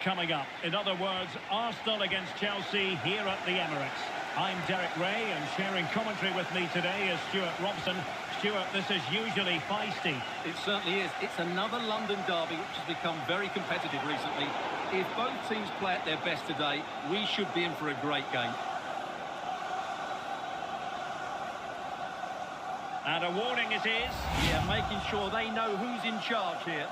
coming up. In other words, Arsenal against Chelsea here at the Emirates. I'm Derek Ray, and sharing commentary with me today is Stuart Robson. Stuart, this is usually feisty. It certainly is. It's another London derby which has become very competitive recently. If both teams play at their best today, we should be in for a great game. And a warning it is. Yeah, making sure they know who's in charge here.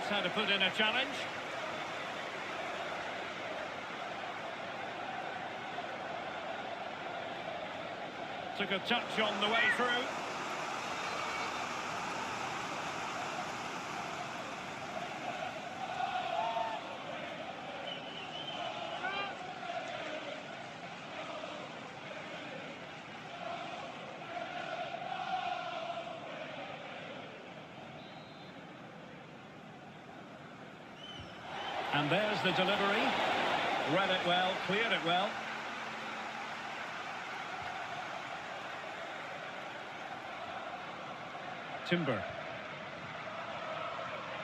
How to put in a challenge. Took a touch on the way through. And there's the delivery. Read it well, cleared it well. Timber.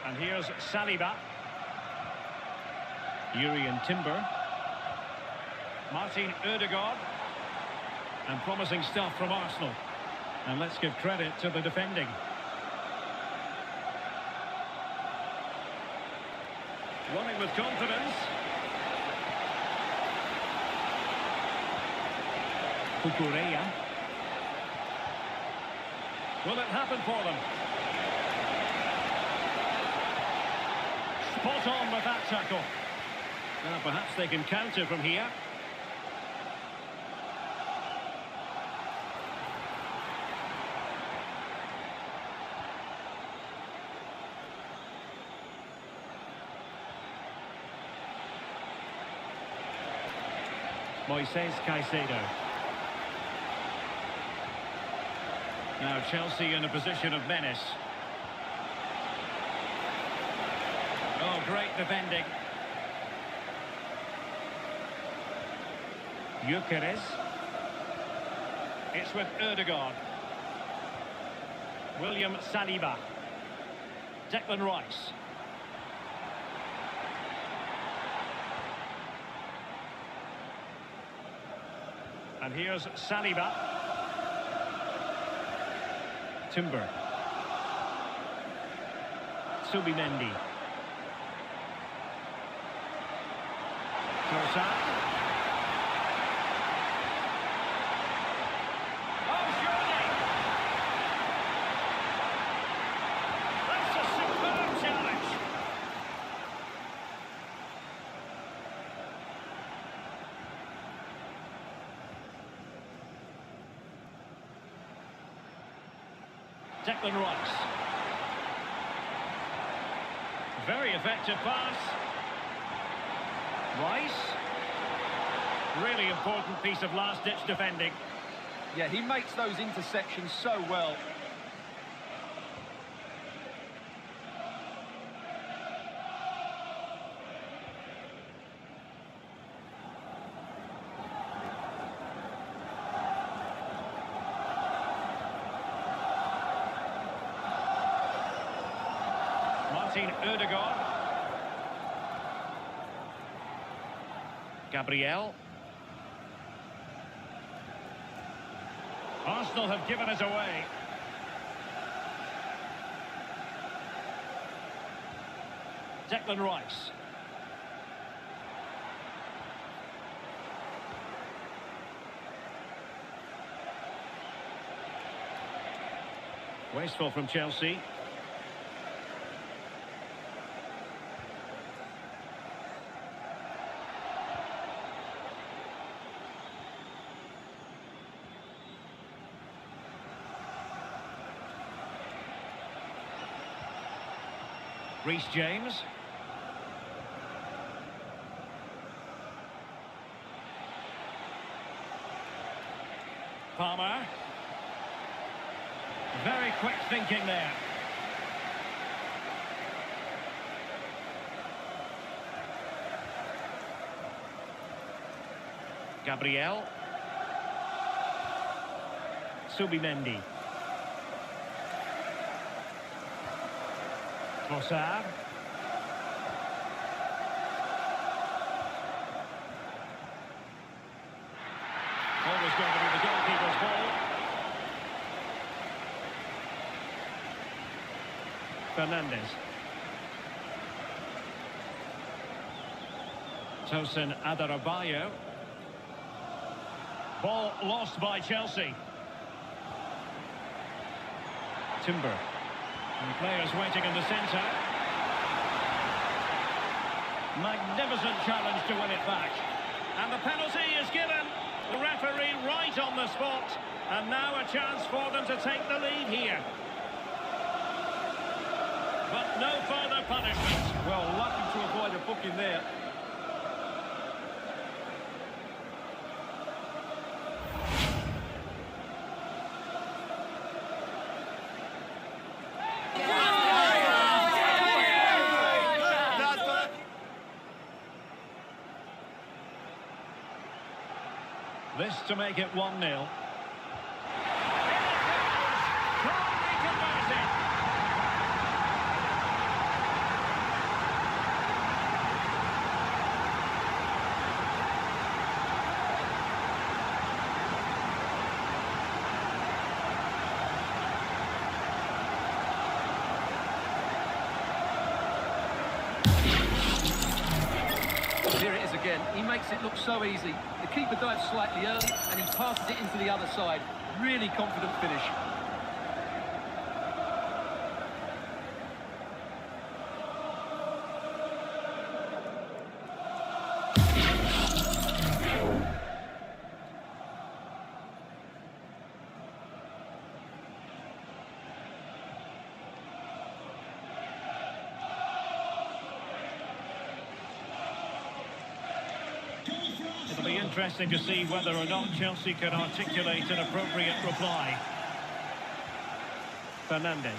And here's Saliba. Yuri Timber. Martin Odegaard. And promising stuff from Arsenal. And let's give credit to the defending. Running with confidence. Kukureya. Will it happen for them? Spot on with that tackle. Now perhaps they can counter from here. Moises Caicedo. Now Chelsea in a position of menace. Oh, great defending. Gyökeres. It's with Odegaard. William Saliba. Declan Rice. And here's Saliba. Timber. Subimendi. Trossard. Oh, surely! That's a superb challenge. Declan Rice. Very effective pass. Rice. Really important piece of last-ditch defending. Yeah, he makes those intersections so well. Martin Odegaard. Gabriel. Arsenal have given us away. Declan Rice. Wasteful from Chelsea. Reece James. Palmer. Very quick thinking there. Gabriel. Subimendi. Trossard. Always going to be the goalkeeper's ball. Fernandes. Tosin Adarabioyo. Ball lost by Chelsea. Timber. And the players waiting in the centre. Magnificent challenge to win it back. And the penalty is given. The referee right on the spot. And now a chance for them to take the lead here. But no further punishment. Well, lucky to avoid a booking there. This to make it 1-0. Here it is again. He makes it look so easy. The keeper dives slightly early and he passes it into the other side. Really confident finish. It'll be interesting to see whether or not Chelsea can articulate an appropriate reply. Fernandes.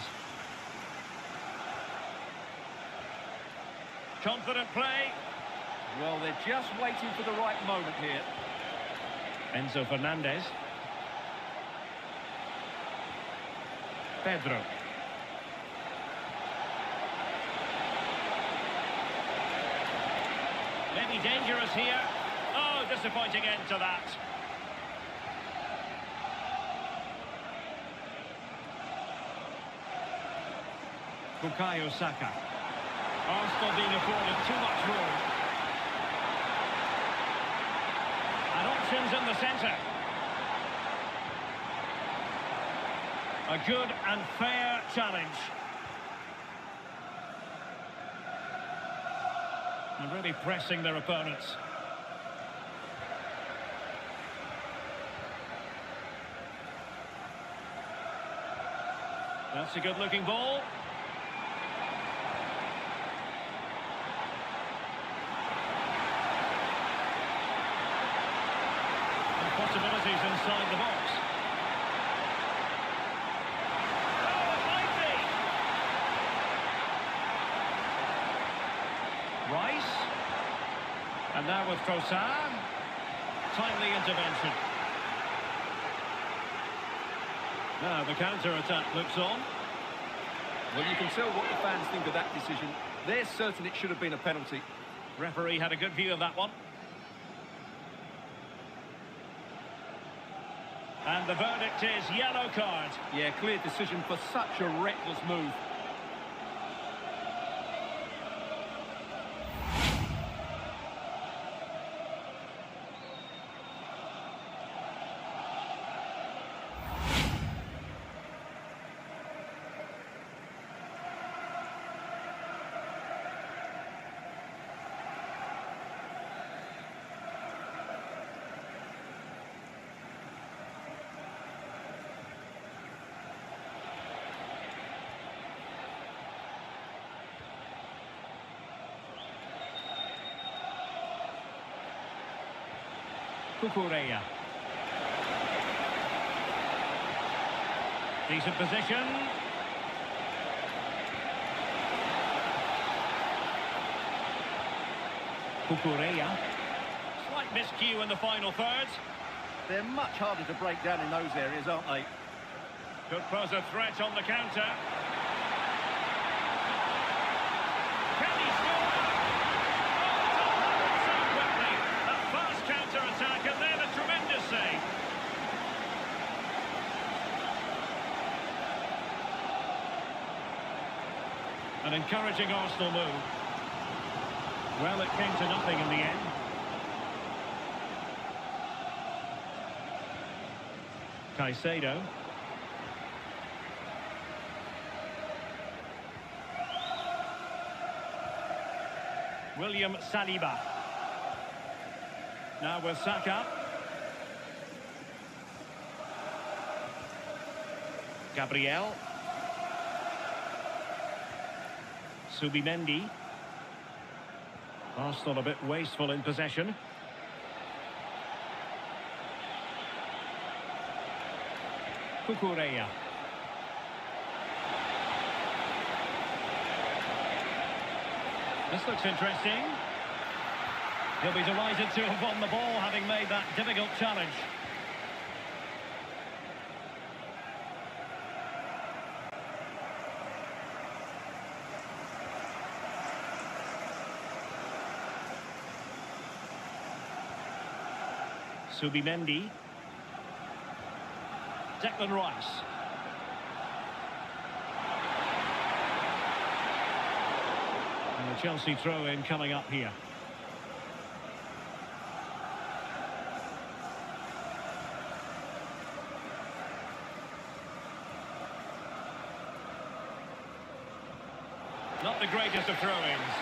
Confident play. Well, they're just waiting for the right moment here. Enzo Fernandez. Pedro. Maybe dangerous here. Oh, disappointing end to that. Bukayo Saka. Arsenal being afforded too much room. And options in the centre. A good and fair challenge. And really pressing their opponents. That's a good-looking ball. And possibilities inside the box. Oh, it might be. Rice. And now with Trossard. Timely intervention. Now the counter-attack looks on. Well, you can tell what the fans think of that decision. They're certain it should have been a penalty. Referee had a good view of that one. And the verdict is yellow card. Yeah, clear decision for such a reckless move. Cucurella. Decent position. Cucurella. Slight miscue in the final third. They're much harder to break down in those areas, aren't they? Could pose a threat on the counter. Can he score? Oh, it's all happened so quickly. A fast counter-attack and then a tremendous save. An encouraging Arsenal move. Well, it came to nothing in the end. Caicedo. William Saliba. Now with Saka. Gabriel. Subimendi. Arsenal a bit wasteful in possession. Cucurella. This looks interesting. He'll be delighted to have won the ball, having made that difficult challenge. Subimendi. Declan Rice. And the Chelsea throw-in coming up here. Not the greatest of throw-ins.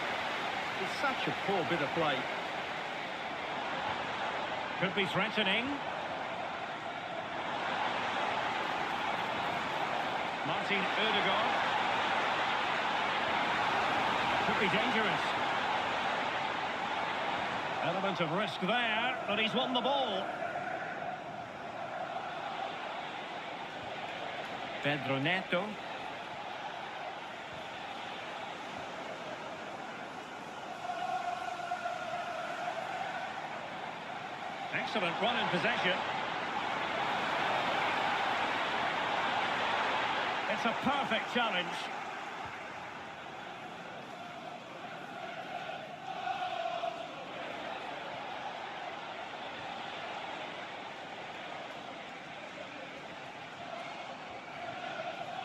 It's such a poor bit of play. Could be threatening. Martin Odegaard. Could be dangerous. Element of risk there, but he's won the ball. Pedro Neto. Excellent run in possession. It's a perfect challenge.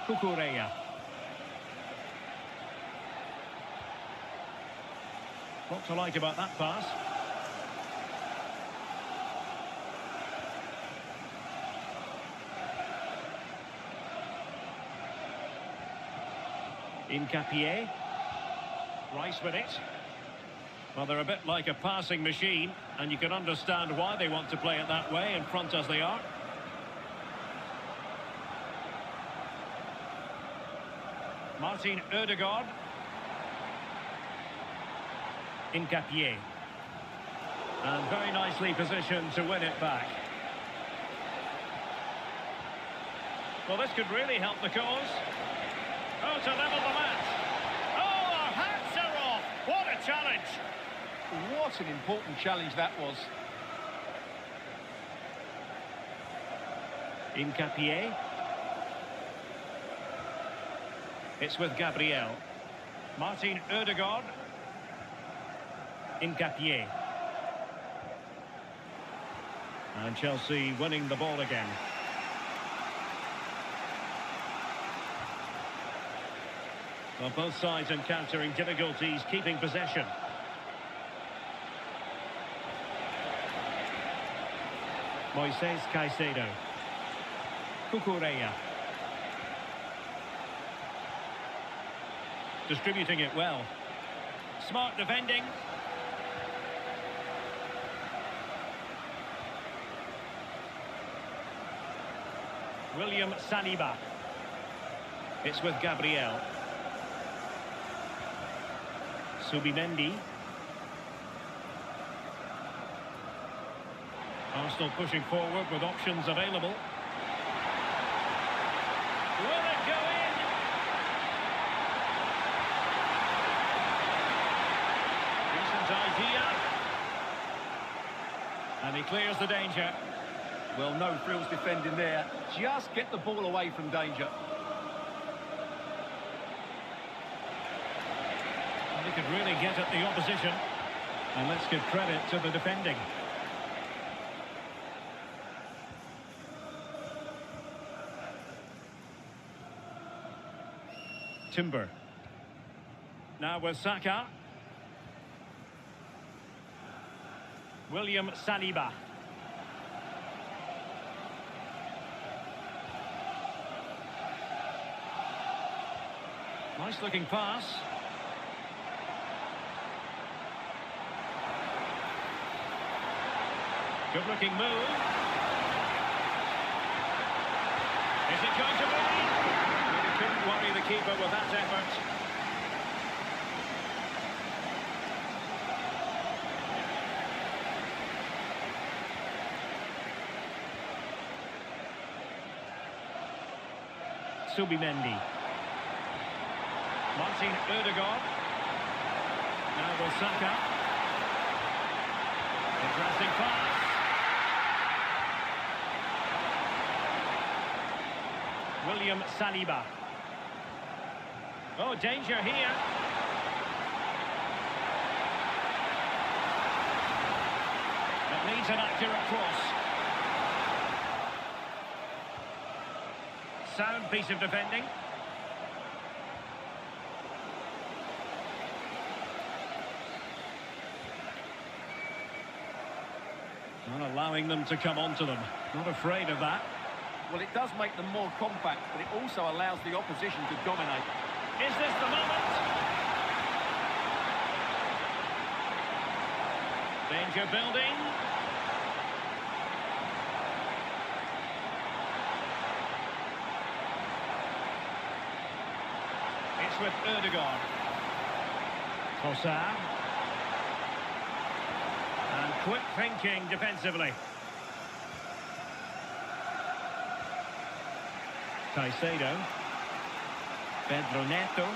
Cucurella. What to like about that pass? Incapié. Rice with it. Well, they're a bit like a passing machine, and you can understand why they want to play it that way, in front as they are. Martin Odegaard. Incapié. And very nicely positioned to win it back. Well, this could really help the cause. Oh, to level the match. Oh, our hats are off. What a challenge. What an important challenge that was. Incapié. It's with Gabriel. Martin Odegaard. Incapié. And Chelsea winning the ball again. Well, both sides encountering difficulties keeping possession. Moises Caicedo. Cucurella. Distributing it well. Smart defending. William Saliba. It's with Gabriel. Subimendi. Arsenal pushing forward with options available. Will it go in? Decent idea. And he clears the danger. Well, no frills defending there. Just get the ball away from danger. And he could really get at the opposition. And let's give credit to the defending. Timber. Now with Saka. William Saliba. Nice looking pass. Good looking move. Is it going to be? He couldn't worry the keeper with that effort. Subimendi. Martin Odegaard. Now with Saka. Interesting pass. William Saliba. Oh, danger here. It needs an accurate cross. Sound piece of defending. Not allowing them to come onto them. Not afraid of that. Well, it does make them more compact, but it also allows the opposition to dominate. Is this the moment? Danger building. It's with Odegaard. Trossard. And quick thinking defensively. Caicedo. Pedro Neto.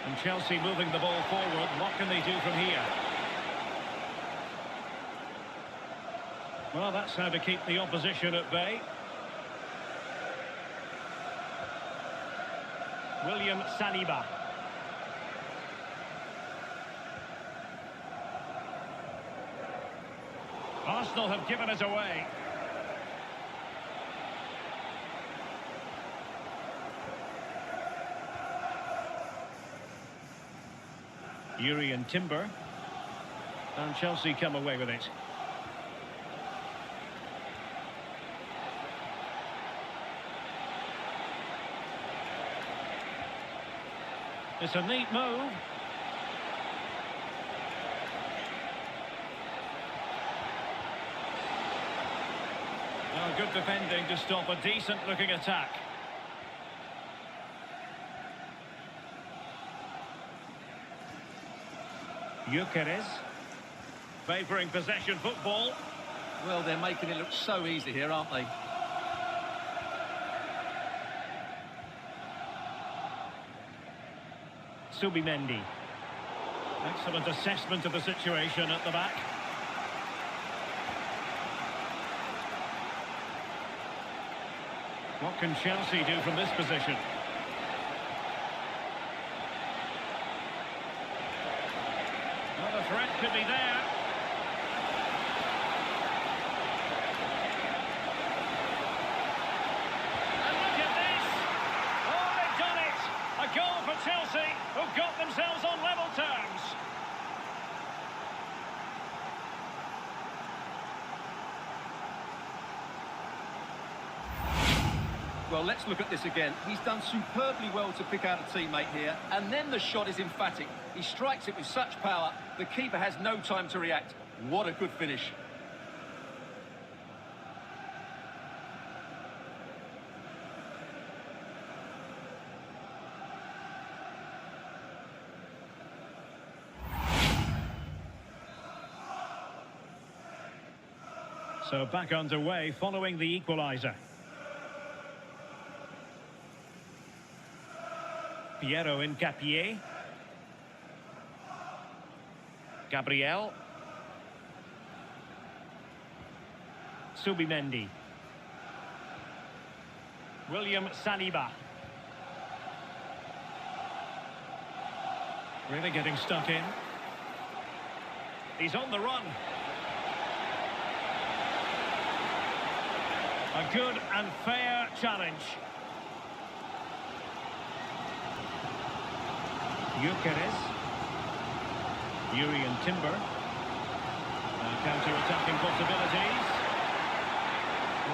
And Chelsea moving the ball forward. What can they do from here? Well, that's how to keep the opposition at bay. William Saliba. Arsenal have given it away. Yuri and Timber. And Chelsea come away with it. It's a neat move. Oh, good defending to stop a decent-looking attack. Gyökeres, favouring possession football. Well, they're making it look so easy here, aren't they? Subimendi. Excellent assessment of the situation at the back. What can Chelsea do from this position? Well, the threat could be there. And look at this! Oh, they've done it! A goal for Chelsea, who got themselves on level terms. Well, let's look at this again. He's done superbly well to pick out a teammate here, and then the shot is emphatic. He strikes it with such power, the keeper has no time to react. What a good finish. So back underway following the equaliser. Piero Incapié. Gabriel. Subimendi. William Saliba. Really getting stuck in. He's on the run. A good and fair challenge. Gyökeres. Yuri and Timber. Counter-attacking possibilities.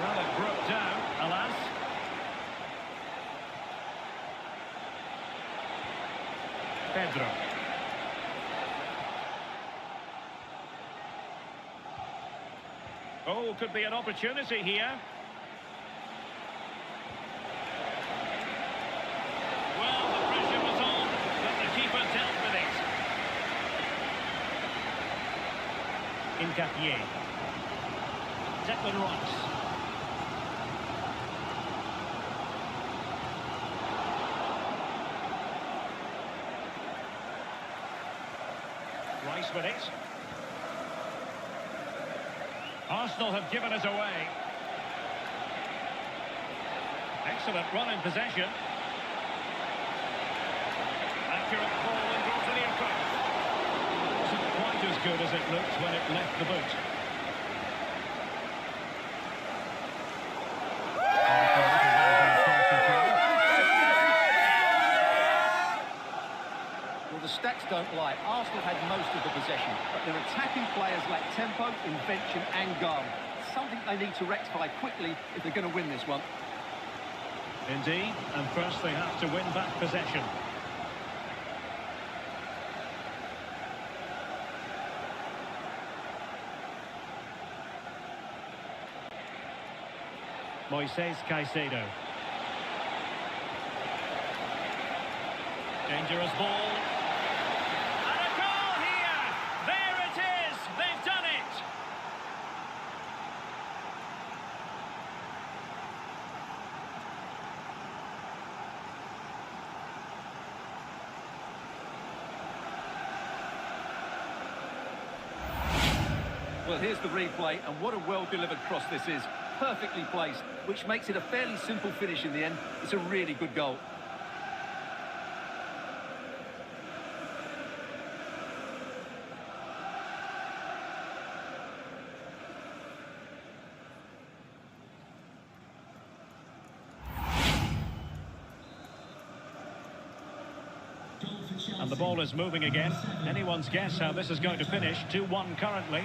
Well, it broke down, alas. Pedro. Oh, could be an opportunity here. Well, the pressure was on, but the keeper dealt with it. Incapié. Declan Rice. Rice with it. Arsenal have given it away. Excellent run in possession. Accurate ball and goal to the approach. Wasn't quite as good as it looked when it left the boot. Well, the stats don't lie. Arsenal had most of the possession, but their attacking players lack tempo, invention and guile. Something they need to rectify quickly if they're going to win this one. Indeed, and first they have to win back possession. Moises Caicedo. Dangerous ball. And a goal here! There it is! They've done it! Well, here's the replay, and what a well-delivered cross this is. Perfectly placed, which makes it a fairly simple finish in the end. It's a really good goal. And the ball is moving again. Anyone's guess how this is going to finish. 2-1 currently.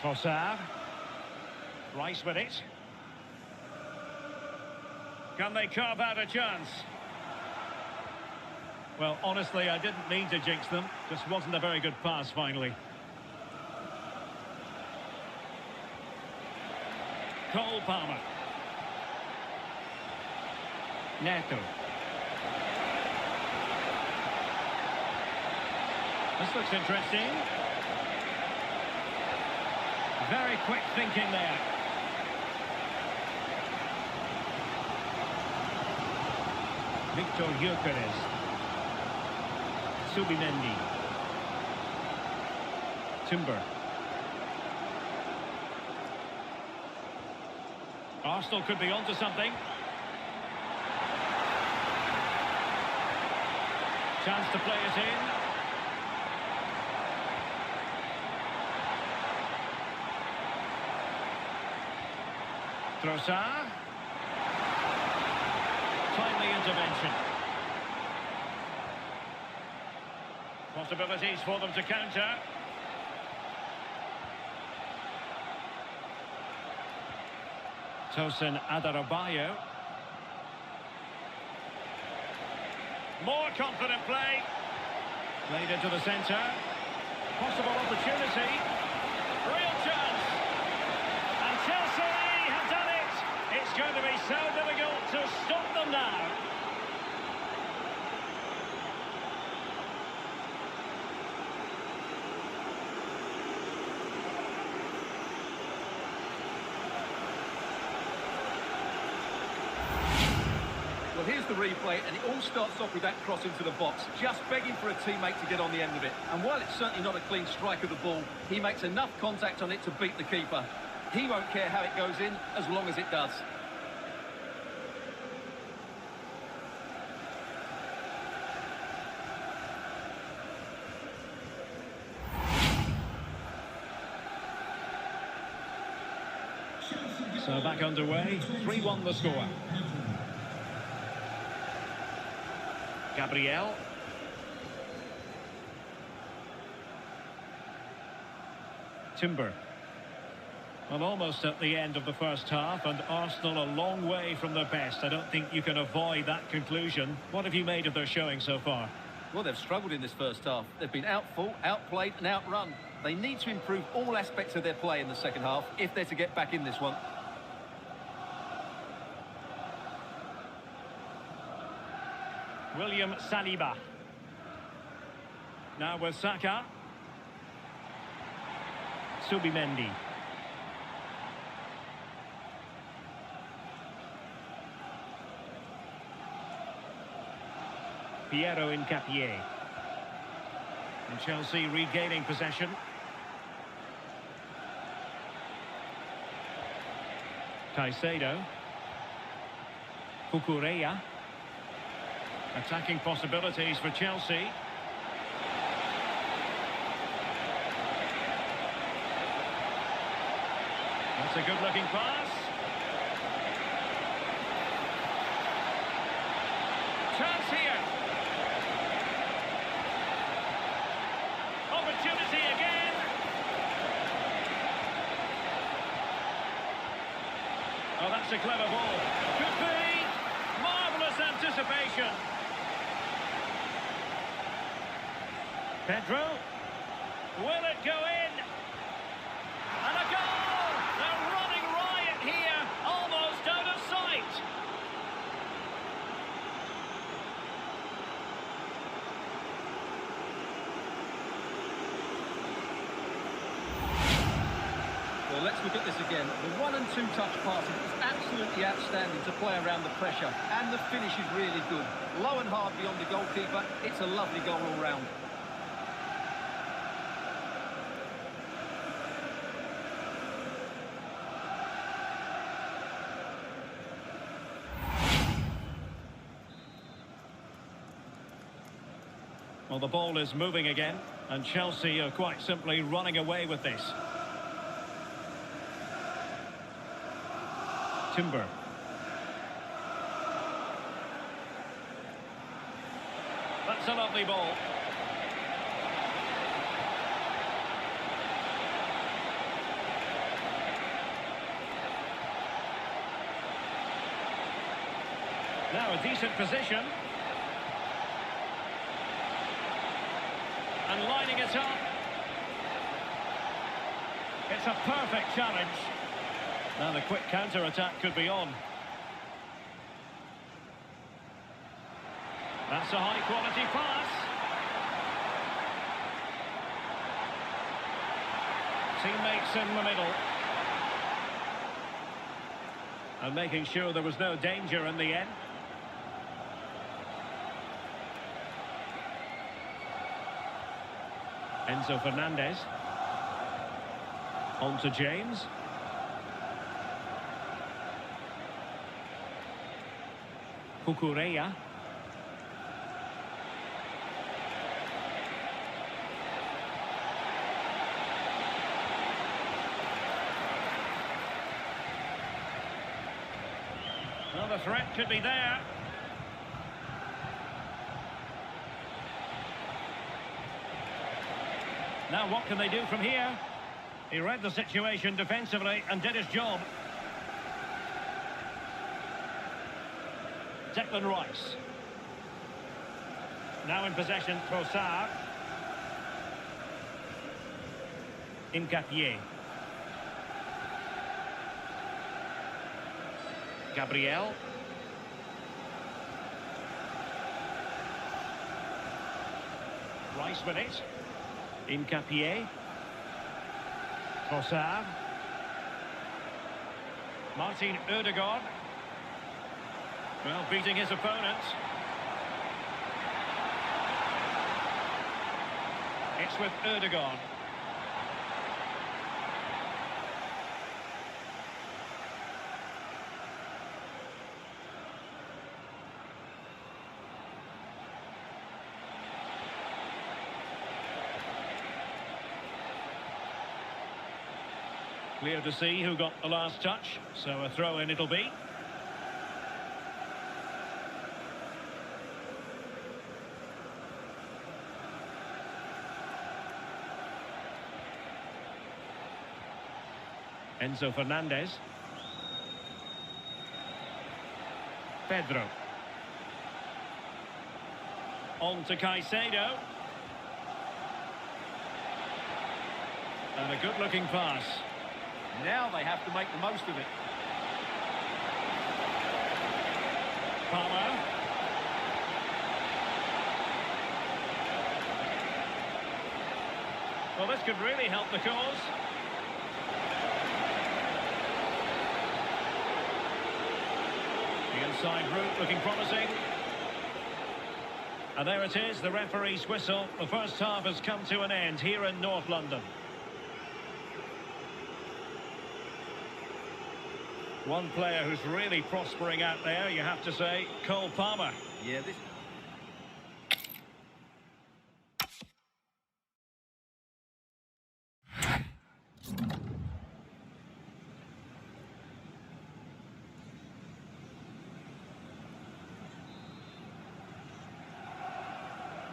Trossard. Rice with it. Can they carve out a chance? Well, honestly, I didn't mean to jinx them. Just wasn't a very good pass, finally. Cole Palmer. Neto. This looks interesting. Very quick thinking there. Victor Gyökeres. Subimendi. Timber. Arsenal could be onto something. Chance to play it in. Trossard. Timely intervention. Possibilities for them to counter. Tosin Adarabioyo. More confident play. Played into the centre. Possible opportunity. Real chance. And Chelsea have done it. It's going to be so difficult to stop them now. here's the replay, and it all starts off with that cross into the box, just begging for a teammate to get on the end of it. And while it's certainly not a clean strike of the ball, he makes enough contact on it to beat the keeper. He won't care how it goes in, as long as it does. So back underway, 3-1 the score. Gabriel. Timber. Well, almost at the end of the first half, and Arsenal a long way from their best. I don't think you can avoid that conclusion. What have you made of their showing so far? Well, they've struggled in this first half. They've been outfought, outplayed and outrun. They need to improve all aspects of their play in the second half if they're to get back in this one. William Saliba. Now with Saka. Subimendi. Piero Incapié. And Chelsea regaining possession. Caicedo. Cucurella. Attacking possibilities for Chelsea. That's a good-looking pass. Chance here. Opportunity again. Oh, that's a clever ball. Could be. Marvellous anticipation. Pedro. Will it go in? And a goal! They're running riot here, almost out of sight. Well, let's look at this again. The 1 and 2 touch passing is absolutely outstanding to play around the pressure, and the finish is really good. Low and hard beyond the goalkeeper. It's a lovely goal all round. Well, the ball is moving again, and Chelsea are quite simply running away with this. Timber. That's a lovely ball. Now a decent position. And lining it up. It's a perfect challenge. Now the quick counter-attack could be on. That's a high-quality pass. Teammates in the middle. And making sure there was no danger in the end. Enzo Fernandez. On to James. Cucurella. Well, the threat could be there. Now what can they do from here? He read the situation defensively and did his job. Declan Rice. Now in possession, Trossard. Incapié. Gabriel. Rice with it. Incapié. Trossard. Martin Ødegaard. Well, beating his opponent. It's with Erdogan. Clear to see who got the last touch, so a throw-in it'll be. Enzo Fernandez. Pedro. On to Caicedo. And a good-looking pass. Now they have to make the most of it. Palmer. Well, this could really help the cause. The inside route looking promising. And there it is, the referee's whistle. The first half has come to an end here in North London. One player who's really prospering out there, you have to say, Cole Palmer. Yeah, this...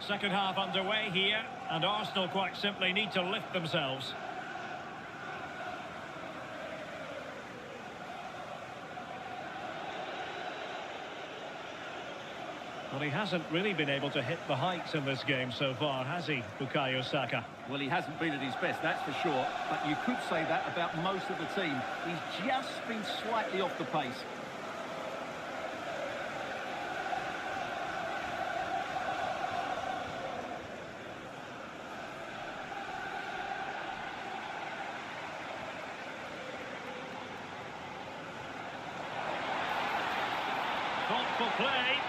Second half underway here, and Arsenal quite simply need to lift themselves. Well, he hasn't really been able to hit the heights in this game so far, has he, Bukayo Saka? Well, he hasn't been at his best, that's for sure. But you could say that about most of the team. He's just been slightly off the pace. Thoughtful play.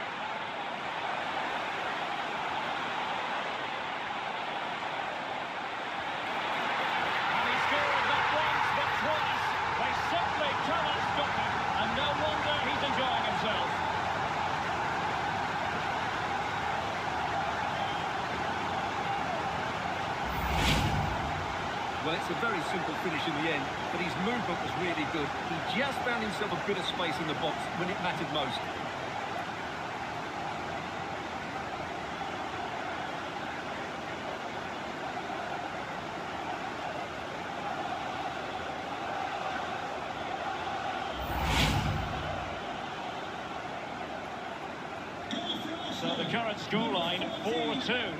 And he scored not once but twice. They simply cannot stop him, and no wonder he's enjoying himself. Well, it's a very simple finish in the end, but his movement was really good. He just found himself a bit of space in the box when it mattered most. So the current scoreline, 4-2.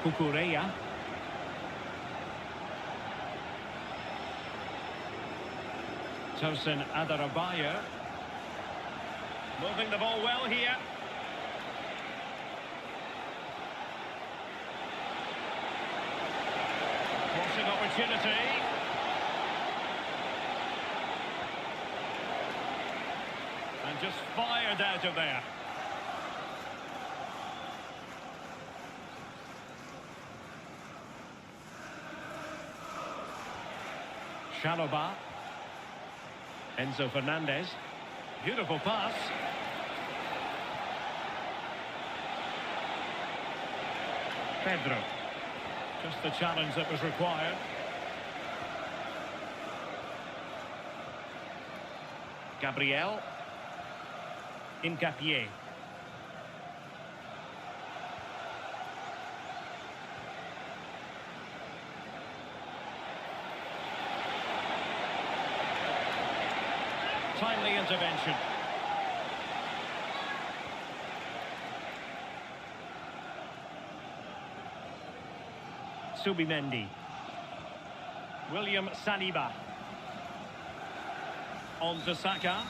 Cucurella. Tosin Adarabioyo. Moving the ball well here. Crossing opportunity. And just fired out of there. Chalobah. Enzo Fernandez. Beautiful pass. Pedro. Just the challenge that was required. Gabriel. Hincapié. Timely intervention. Subimendi. William Saliba. On to Saka.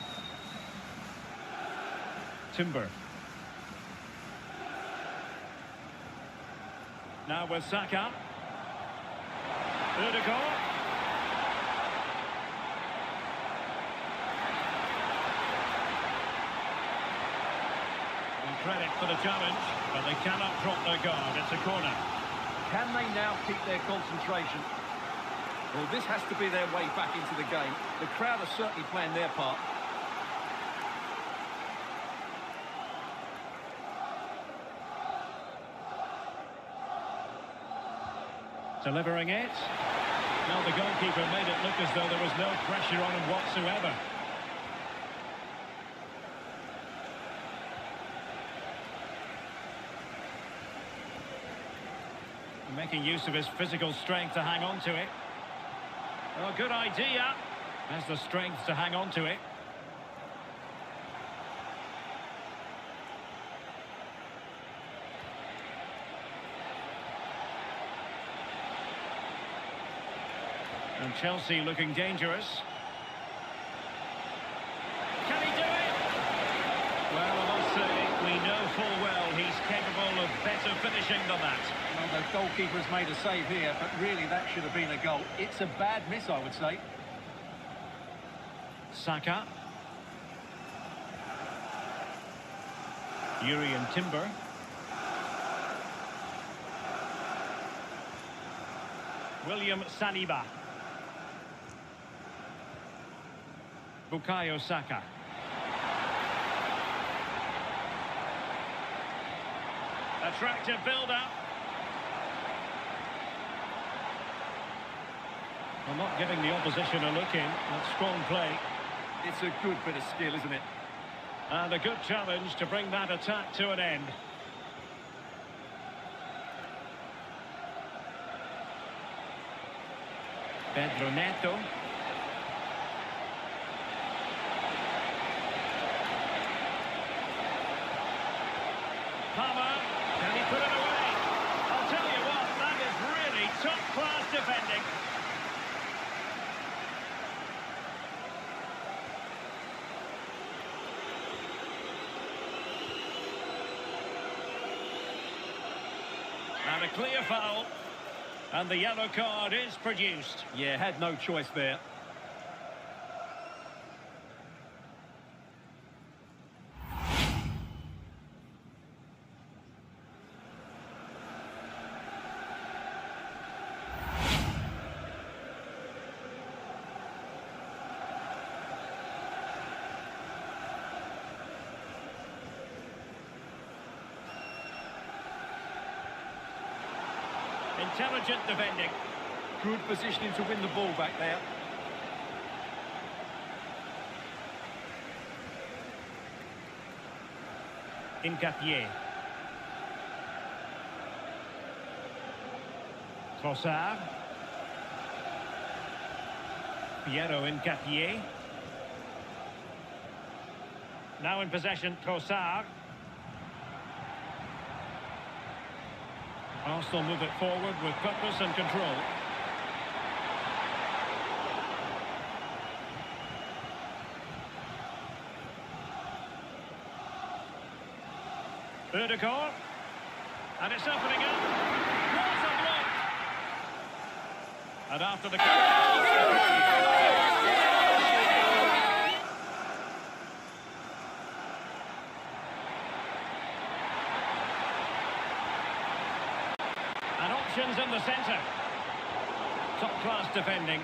Timber. Now with Saka. Erdogan. credit for the challenge, but they cannot drop their guard. It's a corner. Can they now keep their concentration? Well, this has to be their way back into the game. The crowd are certainly playing their part. Delivering it. Now the goalkeeper made it look as though there was no pressure on him whatsoever. Making use of his physical strength to hang on to it. Oh, good idea. Has the strength to hang on to it. And Chelsea looking dangerous. Can he do it? Well, I must say, we know full well he's capable of better finishing than that. Well, the goalkeeper has made a save here, but really that should have been a goal. It's a bad miss, I would say. Saka. Yuri and Timber. William Saliba. Bukayo Saka. Attractive build-up. Well, not giving the opposition a look in. That's strong play. It's a good bit of skill, isn't it? And a good challenge to bring that attack to an end. Pedro Neto. Palmer, can he put it away? I'll tell you what, that is really top-class defending. And a clear foul. And the yellow card is produced. Yeah, had no choice there. Intelligent defending. Good positioning to win the ball back there. Incapié. Trossard. Piero Incapié. Now in possession, Trossard. Arsenal move it forward with purpose and control. Ødegaard. And it's opening up. What a block! And after the... And options in the centre. Top-class defending.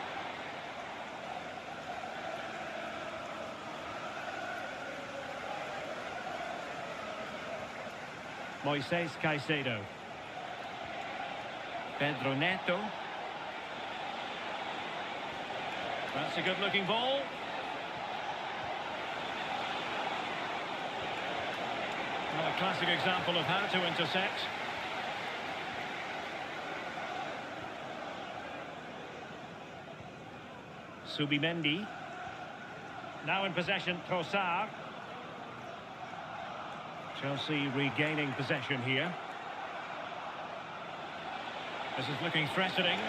Moises Caicedo. Pedro Neto. That's a good-looking ball. Well, a classic example of how to intercept. Subimendi. Now in possession, Trossard. Chelsea regaining possession here. This is looking threatening.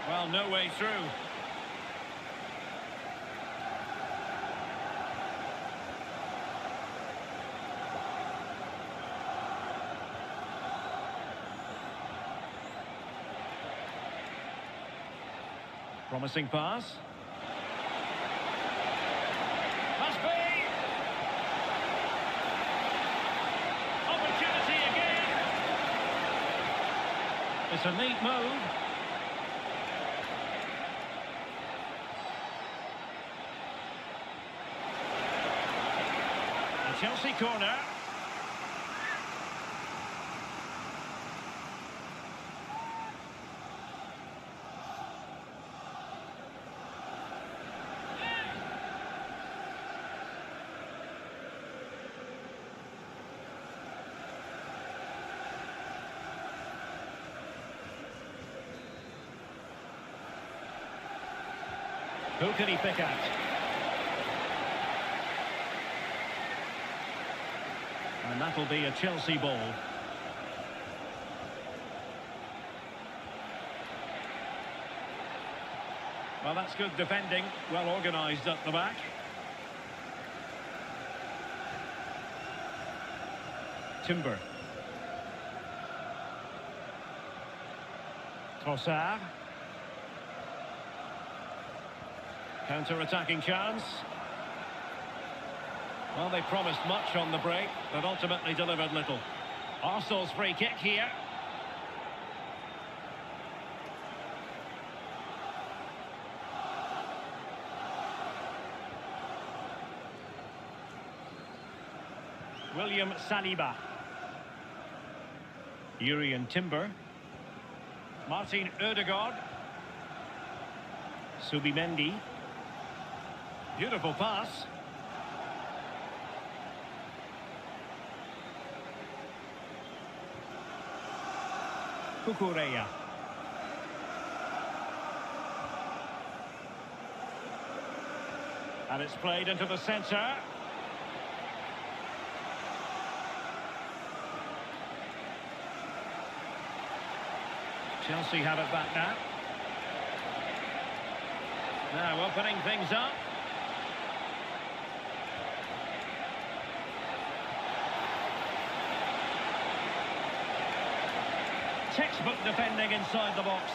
Well, no way through. Promising pass. Must be. Opportunity again. It's a neat move. A Chelsea corner. Who can he pick out? And that'll be a Chelsea ball. Well, that's good defending. Well organised up the back. Timber. Trossard. Counter-attacking chance. Well, they promised much on the break, but ultimately delivered little. Arsenal's free kick here. William Saliba. Urian Timber. Martin Ødegaard. Subimendi. Beautiful pass. Kukureya. And it's played into the centre. Chelsea have it back now. Now opening things up. Textbook defending inside the box.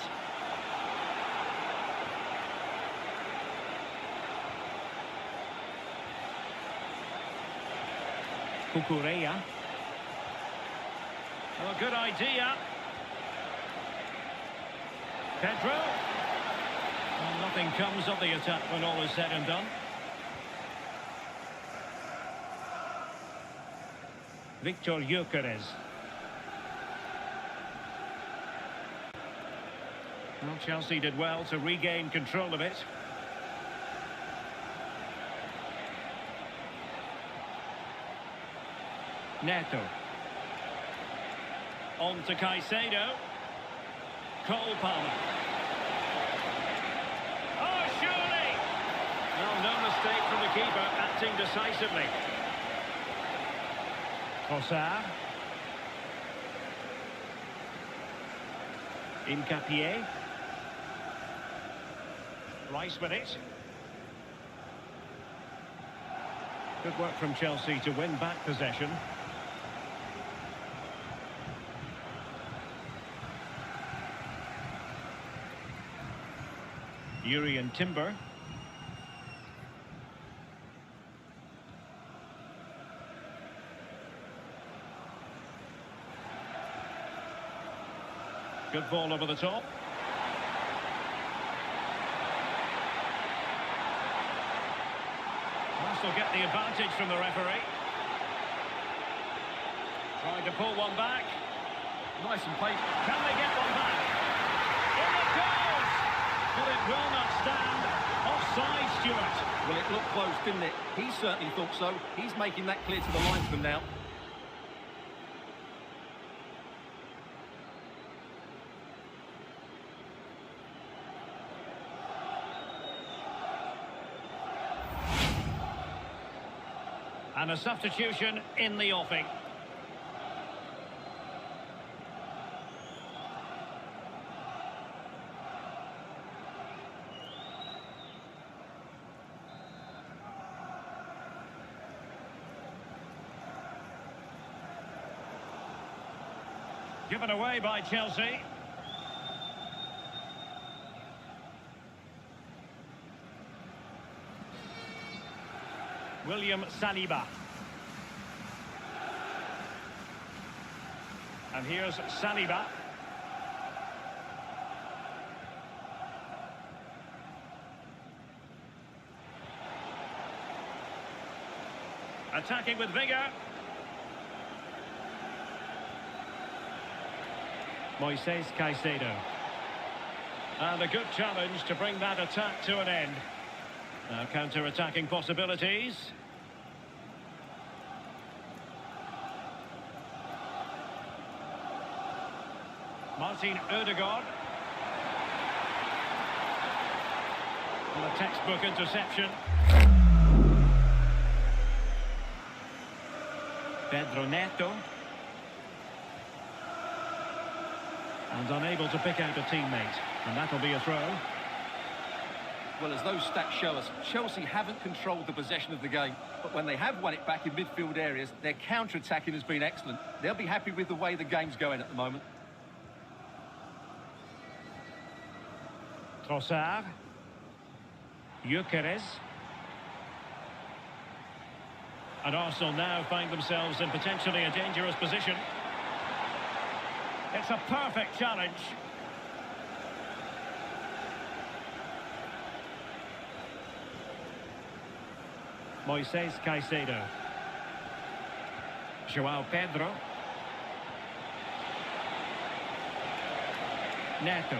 Kukureya. Well, good idea. Pedro. Well, nothing comes of the attack when all is said and done. Victor Gyökeres. Well, Chelsea did well to regain control of it. Neto. On to Caicedo. Cole Palmer. Oh, surely! Well, no mistake from the keeper, acting decisively. Trossard. Incapié. Rice with it. Good work from Chelsea to win back possession. Urian Timber. Good ball over the top. Arsenal get the advantage from the referee. Trying to pull one back. Nice and patient. Can they get one back? In it goes! But it will not stand. Offside, Stuart. Well, it looked close, didn't it? He certainly thought so. He's making that clear to the linesman now. And a substitution in the offing. Given away by Chelsea. William Saliba. And here's Saliba. Attacking with vigour. Moises Caicedo. And a good challenge to bring that attack to an end. Now counter-attacking possibilities. Martin Ødegaard. And a textbook interception. Pedro Neto. And unable to pick out a teammate. And that'll be a throw. Well, as those stats show us, Chelsea haven't controlled the possession of the game. But when they have won it back in midfield areas, their counter-attacking has been excellent. They'll be happy with the way the game's going at the moment. Trossard. Gyökeres. And Arsenal now find themselves in potentially a dangerous position. It's a perfect challenge. Moises Caicedo. João Pedro. Neto.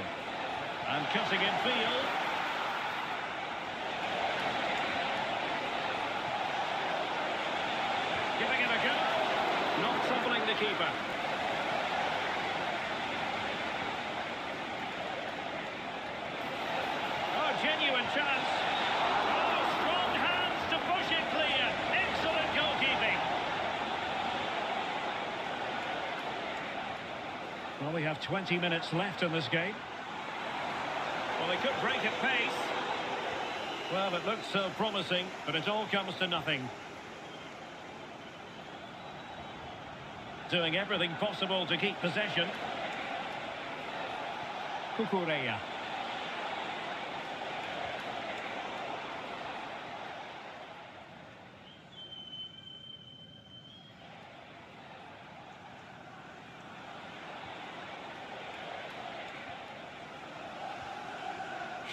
And cutting in field. Giving it a go. Not troubling the keeper. Oh, genuine chance. Oh, strong hands to push it clear. Excellent goalkeeping. Well, we have 20 minutes left in this game. Well, they could break at pace. Well, it looks so promising, but it all comes to nothing. Doing everything possible to keep possession. Cucurella.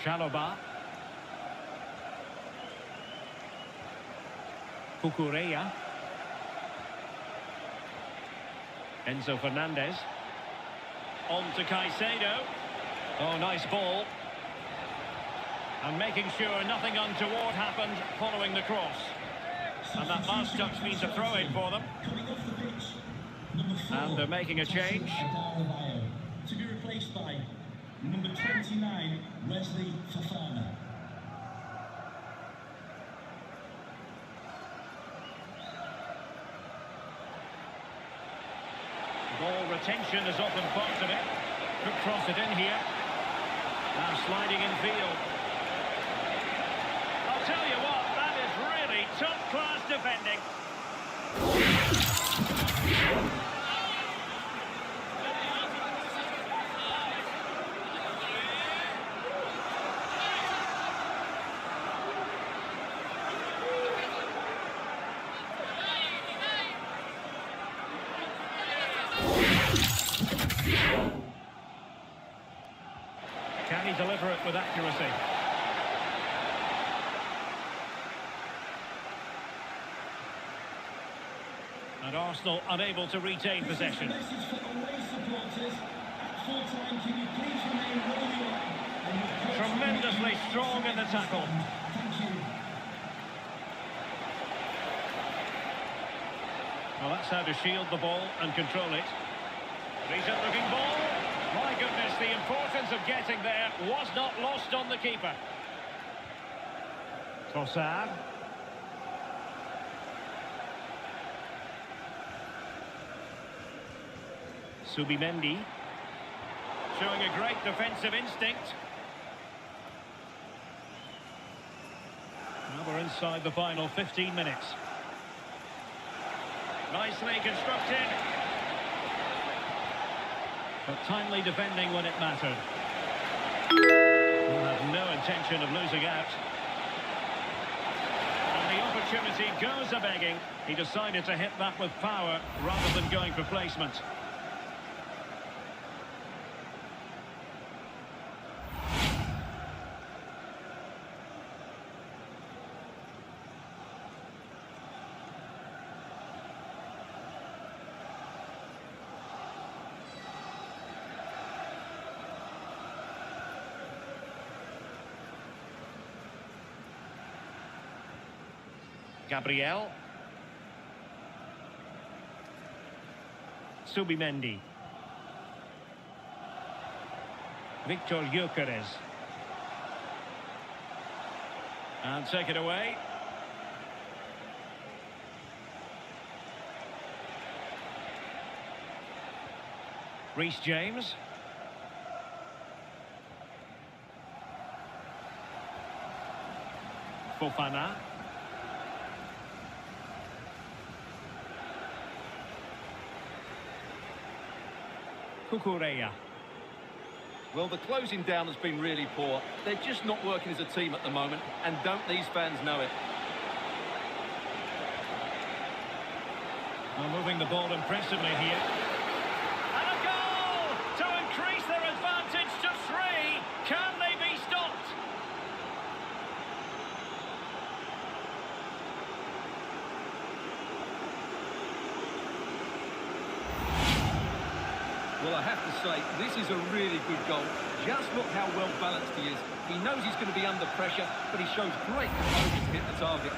Chalobah. Cucurella. Enzo Fernandez. On to Caicedo. Oh, nice ball. And making sure nothing untoward happened following the cross. And that last touch means a throw-in for them. And they're making a change. To be replaced by number 29, Wesley Fofana. Ball retention is often part of it. Could cross it in here. Now sliding in field. I'll tell you what, that is really top-class defending. Can he deliver it with accuracy? And Arsenal unable to retain possession. Tremendously strong in the tackle. Well, that's how to shield the ball and control it. Decent looking ball. My goodness, the importance of getting there was not lost on the keeper. Trossard. Subimendi. Showing a great defensive instinct. Now we're inside the final 15 minutes. Nicely constructed. But timely defending when it mattered. We'll have no intention of losing out. And the opportunity opportunity goes a-begging. He decided to hit that with power rather than going for placement. Gabriel. Subimendi. Victor Gyökeres. And take it away. Reece James. Fofana. Cucurella. Well, the closing down has been really poor. They're just not working as a team at the moment, and don't these fans know it? Well, moving the ball impressively here. And a goal to increase their advantage to 3. Can they be stopped? Well, I have to say, this is a really good goal. Just look how well balanced he is. He knows he's going to be under pressure, but he shows great composure to hit the target.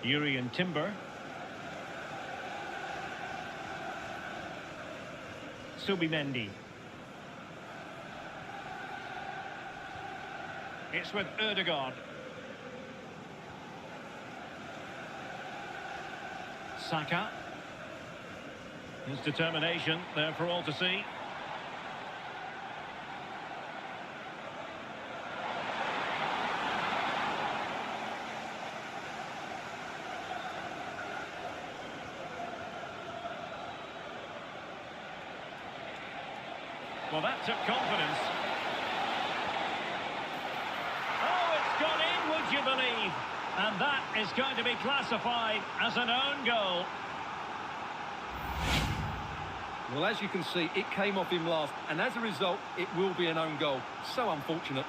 Urian Timber. Subimendi. It's with Ødegaard. Saka. His determination there for all to see. Well, that took confidence. Oh, it's gone in, would you believe? And that is going to be classified as an own goal. Well, as you can see, it came off him last, and as a result, it will be an own goal. So unfortunate.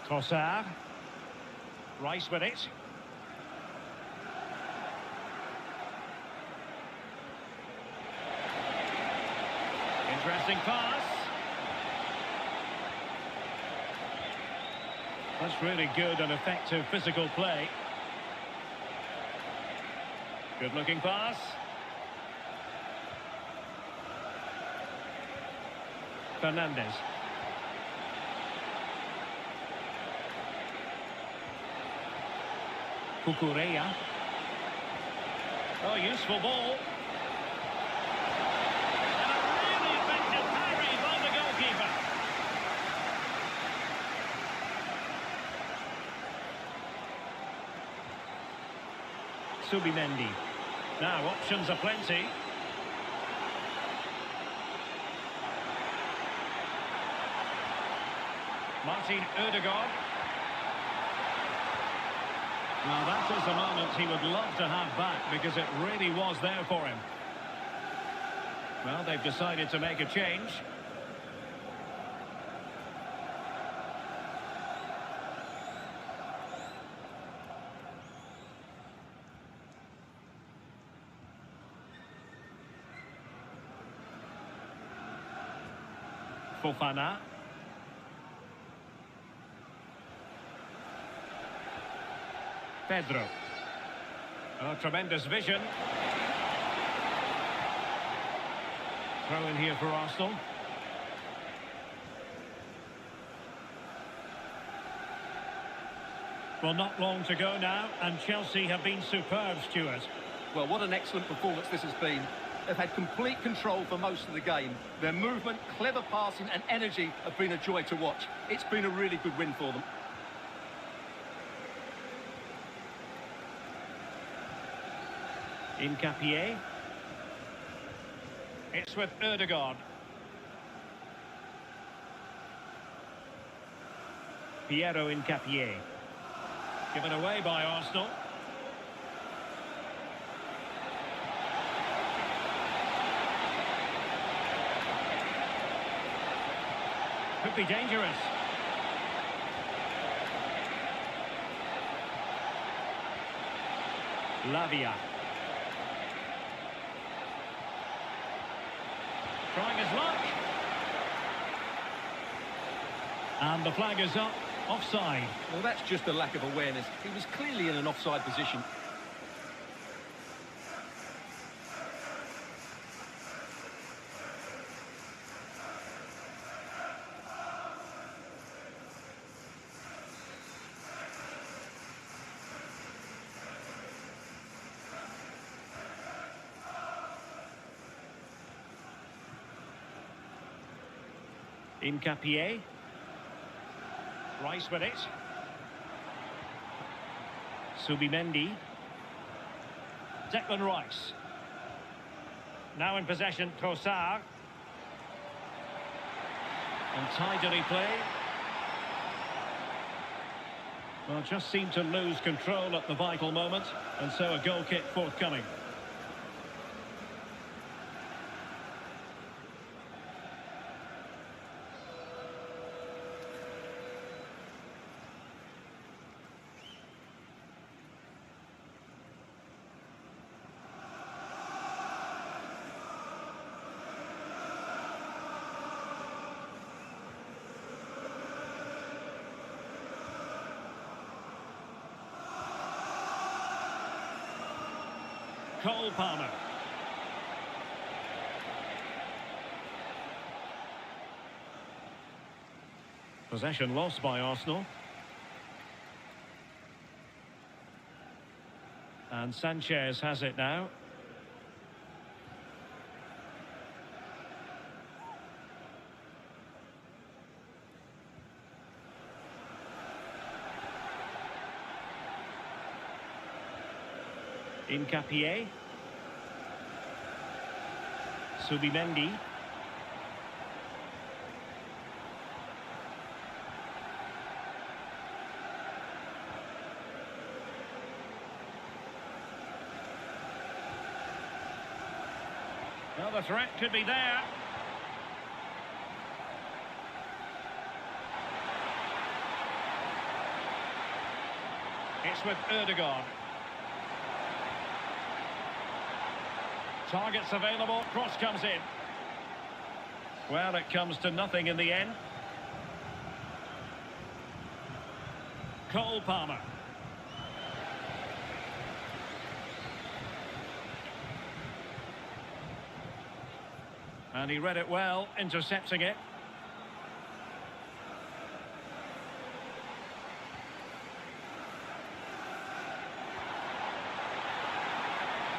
Trossard. Rice with it. Interesting pass. That's really good and effective physical play. Good looking pass. Fernandez. Cucurella. Oh, useful ball. And a really effective parry by the goalkeeper. Subimendi. Now, options are plenty. Martin Ødegaard. Now, that is the moment he would love to have back because it really was there for him. Well, they've decided to make a change. Fofana. Pedro. Oh, tremendous vision. Throw in here for Arsenal. Well, not long to go now, and Chelsea have been superb, Stuart. Well, what an excellent performance this has been. They've had complete control for most of the game. Their movement, clever passing and energy have been a joy to watch. It's been a really good win for them. Incapié. It's with Ødegaard. Piero Incapié. Given away by Arsenal. Could be dangerous. Lavia. Trying his luck. And the flag is up. Offside. Well, that's just a lack of awareness. He was clearly in an offside position. Incapié. Rice with it. Subimendi. Declan Rice. Now in possession, Trossard. Untidily play. Well, just seemed to lose control at the vital moment, and so a goal kick forthcoming. Cole Palmer. Possession lost by Arsenal. And Sanchez has it now. Incapié. Subimendi. Well, the threat could be there. It's with Ødegaard. Targets available, cross comes in. Well, it comes to nothing in the end. Cole Palmer. And he read it well, intercepting it.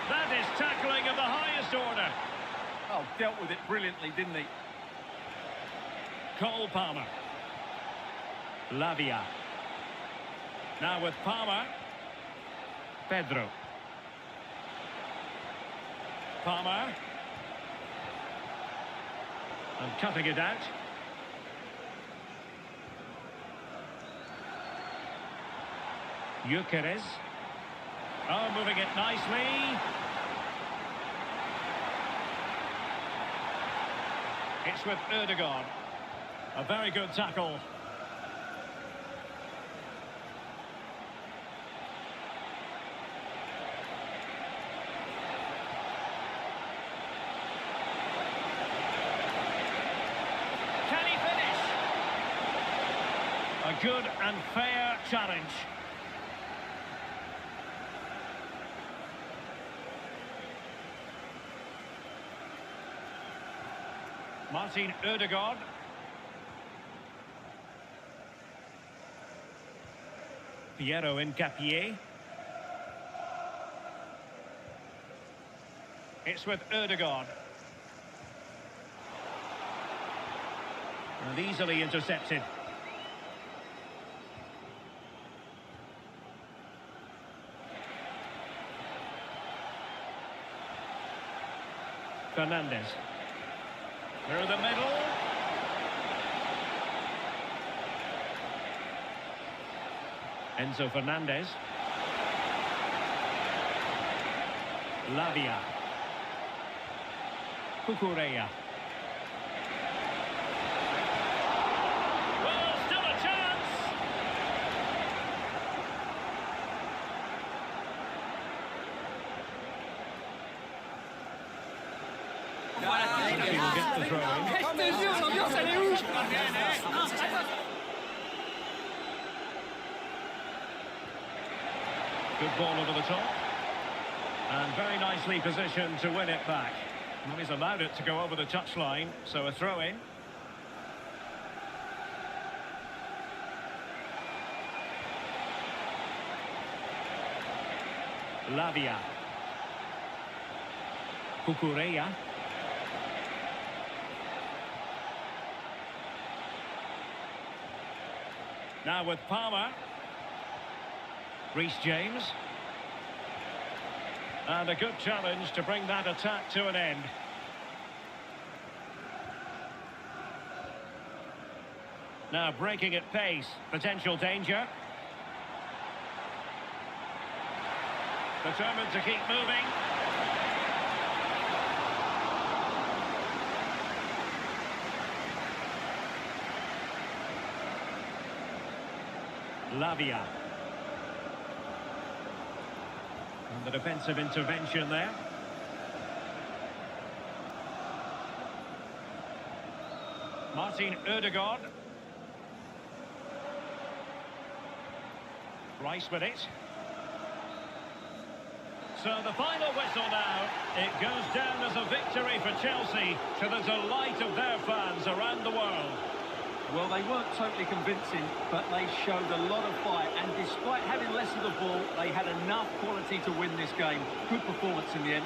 That is tackling of the highest order. Oh, dealt with it brilliantly, didn't he? Cole Palmer. Lavia. Now with Palmer. Pedro. Palmer. And cutting it out. Gyökeres. Oh, moving it nicely. It's with Ødegaard. A very good tackle. Can he finish? A good and fair challenge. Martin Ødegaard. Piero Incapié. It's with Ødegaard. And easily intercepted. Fernandes. Through the middle. Enzo Fernandez. Lavia. Cucurella. Well, still a chance. He will get the throw in. Good ball over the top. And very nicely positioned to win it back. Well, he's allowed it to go over the touchline, so a throw in. Lavia. Cucurella. Now with Palmer. Reece James. And a good challenge to bring that attack to an end. Now breaking at pace. Potential danger. Determined to keep moving. Lavia. And the defensive intervention there. Martin Ødegaard. Rice with it. So the final whistle now. It goes down as a victory for Chelsea to the delight of their fans around the world. Well, they weren't totally convincing, but they showed a lot of fight, and despite having less of the ball, they had enough quality to win this game. Good performance in the end.